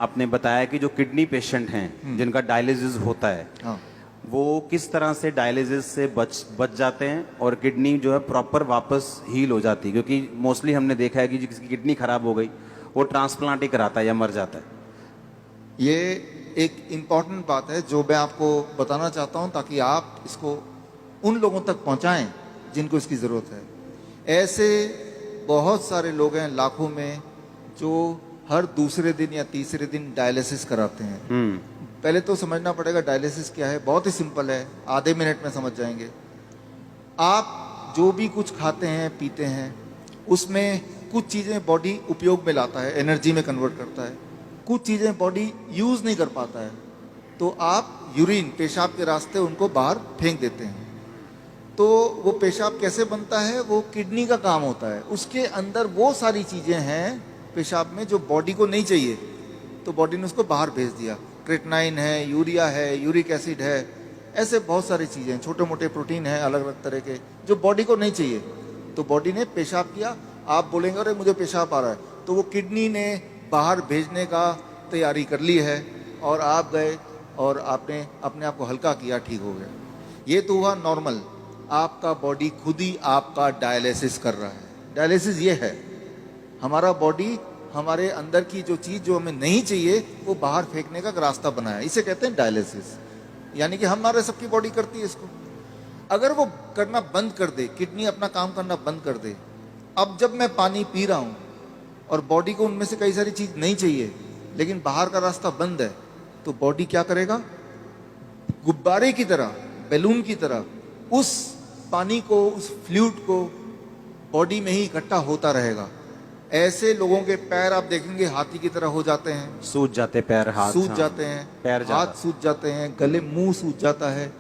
आपने बताया कि जो किडनी पेशेंट हैं जिनका डायलिसिस होता है, हाँ, वो किस तरह से डायलिसिस से बच जाते हैं और किडनी जो है प्रॉपर वापस हील हो जाती है, क्योंकि मोस्टली हमने देखा है कि जिसकी किडनी खराब हो गई वो ट्रांसप्लांट ही कराता है या मर जाता है। ये एक इम्पॉर्टेंट बात है जो मैं आपको बताना चाहता हूं ताकि आप इसको उन लोगों तक पहुंचाएं जिनको इसकी ज़रूरत है। ऐसे बहुत सारे लोग हैं लाखों में जो हर दूसरे दिन या तीसरे दिन डायलिसिस कराते हैं। पहले तो समझना पड़ेगा डायलिसिस क्या है। बहुत ही सिंपल है, आधे मिनट में समझ जाएंगे। आप जो भी कुछ खाते हैं पीते हैं उसमें कुछ चीज़ें बॉडी उपयोग में लाता है, एनर्जी में कन्वर्ट करता है, कुछ चीज़ें बॉडी यूज़ नहीं कर पाता है, तो आप यूरिन पेशाब के रास्ते उनको बाहर फेंक देते हैं। तो वो पेशाब कैसे बनता है, वो किडनी का काम होता है। उसके अंदर वो सारी चीज़ें हैं पेशाब में जो बॉडी को नहीं चाहिए, तो बॉडी ने उसको बाहर भेज दिया। क्रेटनाइन है, यूरिया है, यूरिक एसिड है, ऐसे बहुत सारी चीज़ें, छोटे मोटे प्रोटीन हैं अलग अलग तरह के जो बॉडी को नहीं चाहिए, तो बॉडी ने पेशाब किया। आप बोलेंगे अरे मुझे पेशाब आ रहा है, तो वो किडनी ने बाहर भेजने का तैयारी कर ली है और आप गए और आपने अपने आप को हल्का किया, ठीक हो गया। ये तो हुआ नॉर्मल। आपका बॉडी खुद ही आपका डायलिसिस कर रहा है। डायलिसिस ये है, हमारा बॉडी हमारे अंदर की जो चीज़ जो हमें नहीं चाहिए वो बाहर फेंकने का रास्ता बनाया, इसे कहते हैं डायलिसिस। यानी कि हमारे सबकी बॉडी करती है इसको। अगर वो करना बंद कर दे, किडनी अपना काम करना बंद कर दे, अब जब मैं पानी पी रहा हूँ और बॉडी को उनमें से कई सारी चीज़ नहीं चाहिए लेकिन बाहर का रास्ता बंद है, तो बॉडी क्या करेगा, गुब्बारे की तरह, बैलून की तरह उस पानी को, उस फ्लूइड को बॉडी में ही इकट्ठा होता रहेगा। ऐसे लोगों के पैर आप देखेंगे हाथी की तरह हो जाते हैं, सूज जाते पैर, हाथ सूज जाते हैं, पैर हाथ सूज जाते हैं, गले मुंह सूज जाता है।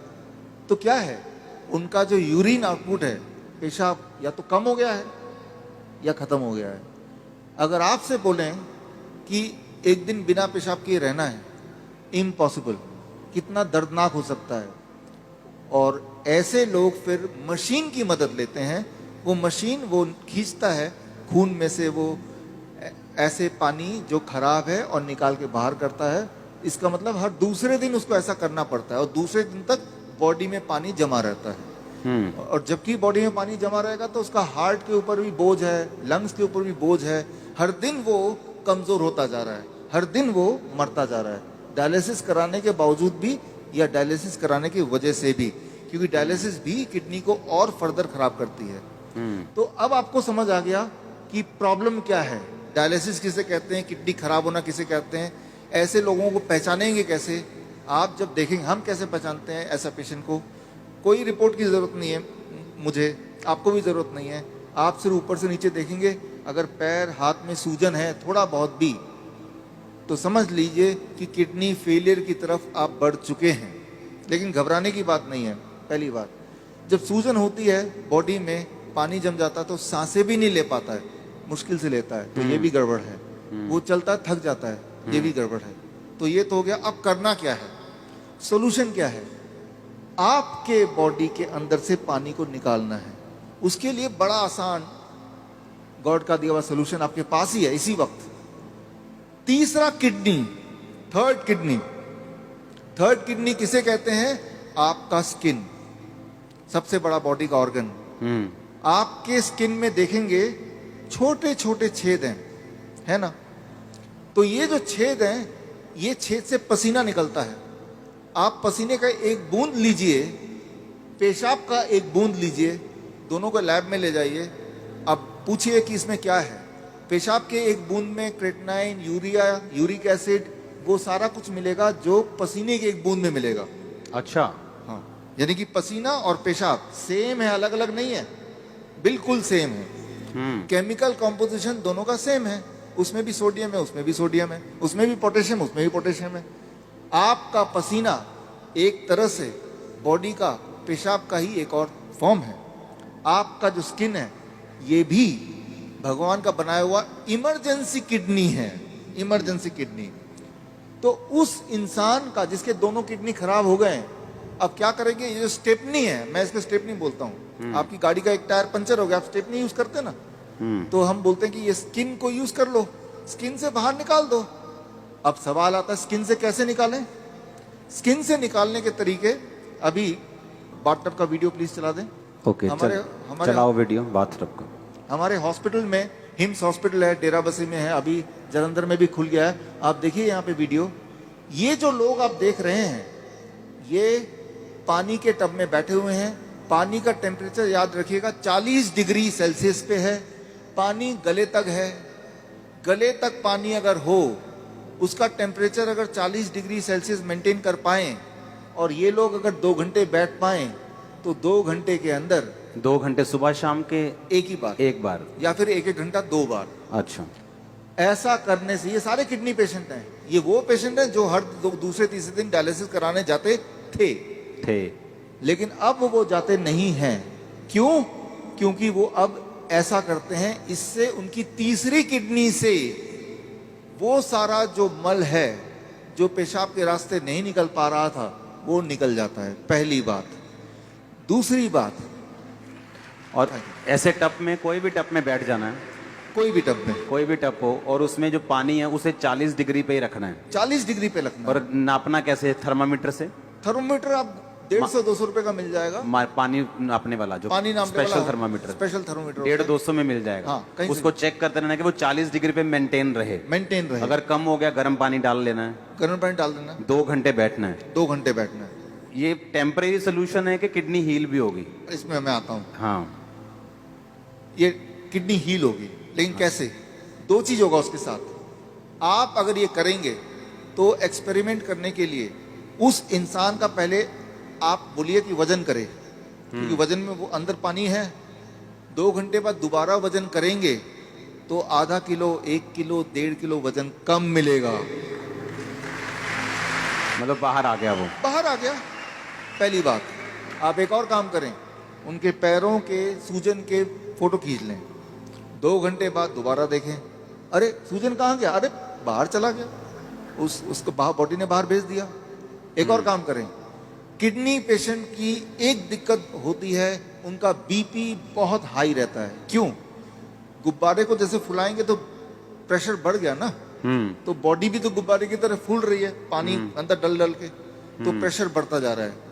तो क्या है, उनका जो यूरिन आउटपुट है, पेशाब या तो कम हो गया है या खत्म हो गया है। अगर आपसे बोलें कि एक दिन बिना पेशाब किए रहना है, इम्पॉसिबल, कितना दर्दनाक हो सकता है। और ऐसे लोग फिर मशीन की मदद लेते हैं। वो मशीन वो खींचता है खून में से वो ऐसे पानी जो खराब है और निकाल के बाहर करता है। इसका मतलब हर दूसरे दिन उसको ऐसा करना पड़ता है और दूसरे दिन तक बॉडी में पानी जमा रहता है। और जबकि बॉडी में पानी जमा रहेगा तो उसका हार्ट के ऊपर भी बोझ है, लंग्स के ऊपर भी बोझ है। हर दिन वो कमजोर होता जा रहा है, हर दिन वो मरता जा रहा है, डायलिसिस कराने के बावजूद भी या डायलिसिस कराने की वजह से भी, क्योंकि डायलिसिस भी किडनी को और फर्दर खराब करती है। तो अब आपको समझ आ गया कि प्रॉब्लम क्या है, डायलिसिस किसे कहते हैं, किडनी खराब होना किसे कहते हैं। ऐसे लोगों को पहचानेंगे कैसे, आप जब देखेंगे। हम कैसे पहचानते हैं ऐसा पेशेंट को, कोई रिपोर्ट की ज़रूरत नहीं है मुझे, आपको भी ज़रूरत नहीं है। आप सिर्फ ऊपर से नीचे देखेंगे, अगर पैर हाथ में सूजन है थोड़ा बहुत भी, तो समझ लीजिए कि किडनी फेलियर की तरफ आप बढ़ चुके हैं। लेकिन घबराने की बात नहीं है। पहली बात, जब सूजन होती है बॉडी में, पानी जम जाता है तो सांसें भी नहीं ले पाता है, मुश्किल से लेता है, तो ये भी गड़बड़ है। वो चलता है थक जाता है, ये भी गड़बड़ है। तो ये तो हो गया। अब करना क्या है, सोल्यूशन क्या है, आपके बॉडी के अंदर से पानी को निकालना है। उसके लिए बड़ा आसान गॉड का दिया हुआ सोल्यूशन आपके पास ही है इसी वक्त। तीसरा kidney, third kidney. Third kidney किसे कहते हैं, आपका स्किन, सबसे बड़ा बॉडी का ऑर्गन। आपके स्किन में देखेंगे छोटे छोटे छेद हैं, है ना। तो ये जो छेद हैं, ये छेद से पसीना निकलता है। आप पसीने का एक बूंद लीजिए, पेशाब का एक बूंद लीजिए, दोनों को लैब में ले जाइए। अब पूछिए कि इसमें क्या है। पेशाब के एक बूंद में क्रेटनाइन, यूरिया, यूरिक एसिड, वो सारा कुछ मिलेगा जो पसीने के एक बूंद में मिलेगा। अच्छा, हाँ, यानी कि पसीना और पेशाब सेम है, अलग अलग नहीं है, बिल्कुल सेम है। केमिकल कॉम्पोजिशन दोनों का सेम है, उसमें भी सोडियम है, उसमें भी सोडियम है, उसमें भी पोटेशियम, उसमें भी पोटेशियम है। आपका पसीना एक तरह से बॉडी का पेशाब का ही एक और फॉर्म है। आपका जो स्किन है, ये भी भगवान का बनाया हुआ इमरजेंसी किडनी है, इमरजेंसी किडनी। तो उस इंसान का जिसके दोनों किडनी खराब हो गए, अब क्या करेंगे, ये जो स्टेपनी है, मैं इसको स्टेपनी बोलता हूँ। आपकी गाड़ी का एक टायर पंचर हो गया, आप स्टेपनी यूज करते हैं ना, तो हम बोलते हैं कि ये स्किन को यूज कर लो, स्किन से बाहर निकाल दो। अब सवाल आता है स्किन से कैसे निकालें। स्किन से निकालने के तरीके, अभी बाथटब का वीडियो प्लीज चला दें। ओके, हमारे चलाओ वीडियो बाथटब का। हमारे हॉस्पिटल में, हिम्स हॉस्पिटल है, डेराबस्सी में है, अभी जलंधर में भी खुल गया है। आप देखिए यहाँ पे वीडियो। ये जो लोग आप देख रहे हैं, ये पानी के टब में बैठे हुए हैं। पानी का टेम्परेचर याद रखिएगा 40 डिग्री सेल्सियस पे है। पानी गले तक है। गले तक पानी अगर हो, उसका टेम्परेचर अगर 40 डिग्री सेल्सियस मेंटेन कर पाए, और ये लोग अगर 2 घंटे बैठ पाए, तो 2 घंटे के अंदर 2 घंटे सुबह शाम के एक ही बार, एक बार, या फिर 1-1 घंटा 2 बार। अच्छा, ऐसा करने से, ये सारे किडनी पेशेंट हैं, ये वो पेशेंट हैं जो हर दूसरे तीसरे दिन डायलिसिस कराने जाते थे, लेकिन अब वो जाते नहीं हैं। क्यों? क्योंकि वो अब ऐसा करते हैं, इससे उनकी तीसरी किडनी से वो सारा जो मल है, जो पेशाब के रास्ते नहीं निकल पा रहा था, वो निकल जाता है। पहली बात। दूसरी बात, और ऐसे टब में, कोई भी टब में बैठ जाना है, कोई भी टब में, कोई भी टब हो, और उसमें जो पानी है उसे 40 डिग्री पे ही रखना है। 40 डिग्री पे रखना है। और नापना कैसे? थर्मामीटर से। थर्मोमीटर आप 150-200 रुपए का मिल जाएगा। पानी नापने वाला, जो पानी नापने स्पेशल वाला थर्मामीटर, स्पेशल थर्मोमीटर 150-200 में मिल जाएगा। हाँ, कहीं से उसको चेक करते रहना कि वो 40 डिग्री पे मेंटेन रहे। अगर कम हो गया, गर्म पानी डाल लेना है, गर्म पानी डाल देना, 2 घंटे बैठना है। 2 घंटे बैठना है। ये टेम्परेरी सोल्यूशन है कि किडनी हील भी होगी? इसमें मैं आता हूँ। हाँ, ये किडनी हील होगी, लेकिन कैसे? 2 चीज होगा उसके साथ। आप अगर ये करेंगे तो एक्सपेरिमेंट करने के लिए उस इंसान का पहले आप बोलिए कि वजन करे, क्योंकि वजन में वो अंदर पानी है। 2 घंटे बाद दोबारा वजन करेंगे तो आधा किलो, 1 किलो, 1.5 किलो वजन कम मिलेगा। मतलब बाहर आ गया, वो बाहर आ गया। पहली बात। आप एक और काम करें, उनके पैरों के सूजन के फोटो खींच लें। 2 घंटे बाद दोबारा देखें, अरे सूजन कहाँ गया? अरे बाहर चला गया, उसको बॉडी ने बाहर भेज दिया। एक और काम करें, किडनी पेशेंट की एक दिक्कत होती है, उनका बीपी बहुत हाई रहता है। क्यों? गुब्बारे को जैसे फुलाएंगे तो प्रेशर बढ़ गया ना, तो बॉडी भी तो गुब्बारे की तरह फूल रही है, पानी अंदर डल डल के, तो प्रेशर बढ़ता जा रहा है।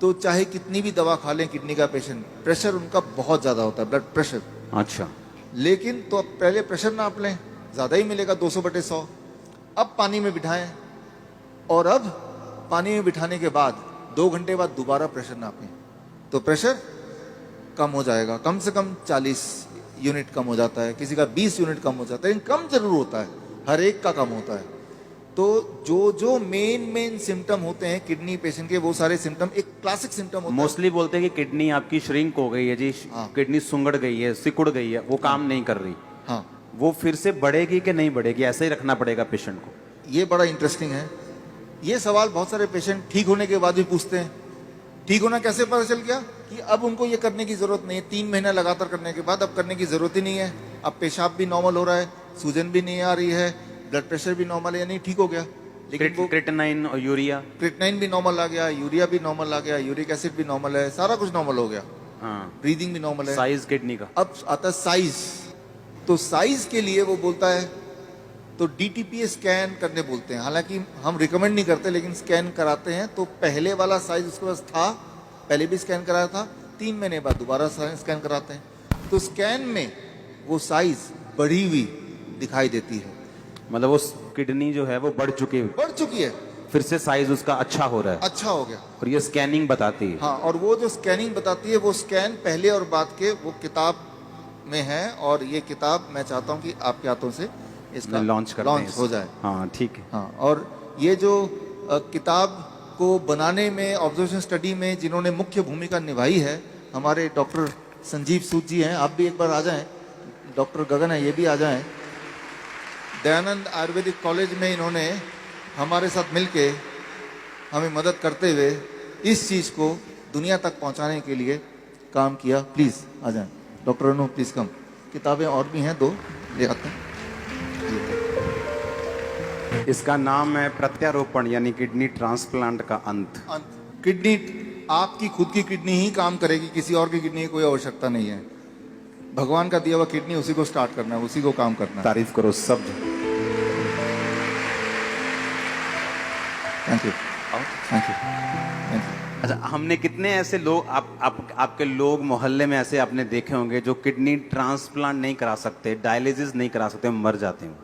तो चाहे कितनी भी दवा खा लें किडनी का पेशेंट, प्रेशर उनका बहुत ज्यादा होता है, ब्लड प्रेशर। अच्छा, लेकिन तो अब पहले प्रेशर नाप लें, ज्यादा ही मिलेगा 200/100। अब पानी में बिठाएं, और अब पानी में बिठाने के बाद 2 घंटे बाद दोबारा प्रेशर नापें, तो प्रेशर कम हो जाएगा। कम से कम 40 यूनिट कम हो जाता है, किसी का 20 यूनिट कम हो जाता है, लेकिन कम जरूर होता है, हर एक का कम होता है। तो जो मेन सिम्टम होते हैं किडनी पेशेंट के, वो सारे सिम्टम एक क्लासिक सिम्टम होता है। मोस्टली बोलते हैं कि किडनी आपकी श्रिंक हो गई है जी, किडनी सुंगड़ गई है, सिकुड़ गई है, वो काम नहीं कर रही। हाँ, वो फिर से बढ़ेगी कि नहीं बढ़ेगी? ऐसे ही रखना पड़ेगा पेशेंट को? ये बड़ा इंटरेस्टिंग है। ये सवाल बहुत सारे पेशेंट ठीक होने के बाद भी पूछते हैं। ठीक होना कैसे पता चल गया? कि अब उनको ये करने की जरूरत नहीं है। 3 महीना लगातार करने के बाद अब करने की जरूरत ही नहीं है। अब पेशाब भी नॉर्मल हो रहा है, सूजन भी नहीं आ रही है, ब्लड प्रेशर भी नॉर्मल है, यानी ठीक हो गया। लेकिन वो क्रिएटिनिन और यूरिया, क्रिएटिनिन भी नॉर्मल आ गया, यूरिया भी नॉर्मल आ गया, यूरिक एसिड भी नॉर्मल है, सारा कुछ नॉर्मल हो गया। हाँ, ब्रीदिंग भी नॉर्मल है। साइज किडनी का। अब आता है साइज। तो साइज के लिए वो बोलता है, तो डीटीपी स्कैन करने बोलते हैं। हालांकि हम रिकमेंड नहीं करते, लेकिन स्कैन कराते हैं। तो पहले वाला साइज उसके पास था, पहले भी स्कैन कराया था, 3 महीने बाद दोबारा स्कैन कराते हैं। तो स्कैन में वो साइज बढ़ी हुई दिखाई देती है, मतलब वो किडनी जो है वो बढ़ चुकी है, फिर से साइज उसका अच्छा हो रहा है, अच्छा हो गया। और ये स्कैनिंग बताती है। हाँ, और वो जो स्कैनिंग बताती है, वो स्कैन पहले और बाद के वो किताब में है। और ये किताब मैं चाहता हूँ कि आपके हाथों से इसका लॉन्च हो जाए। हाँ, ठीक है। हाँ, और ये जो किताब को बनाने में, ऑब्जर्वेशन स्टडी में जिन्होंने मुख्य भूमिका निभाई है, हमारे डॉक्टर संजीव सूद जी हैं। आप भी एक बार आ जाएं। डॉक्टर गगन है, ये भी आ जाएं। दयानंद आयुर्वेदिक कॉलेज में इन्होंने हमारे साथ मिलके हमें मदद करते हुए इस चीज़ को दुनिया तक पहुंचाने के लिए काम किया। प्लीज़ आ जाएं। डॉक्टर अनु, प्लीज़ कम। किताबें और भी हैं, 2 ले आते हैं। इसका नाम है प्रत्यारोपण, यानी किडनी ट्रांसप्लांट का अंत। किडनी, आपकी खुद की किडनी ही काम करेगी, किसी और की किडनी की कोई आवश्यकता नहीं है। भगवान का दिया हुआ किडनी, उसी को स्टार्ट करना है, उसी को काम करना है। तारीफ करो सब। Thank you, thank you, thank you. अच्छा, हमने कितने ऐसे लोग आपके लोग मोहल्ले में ऐसे आपने देखे होंगे जो किडनी ट्रांसप्लांट नहीं करा सकते, डायलिसिस नहीं करा सकते, मर जाते हैं।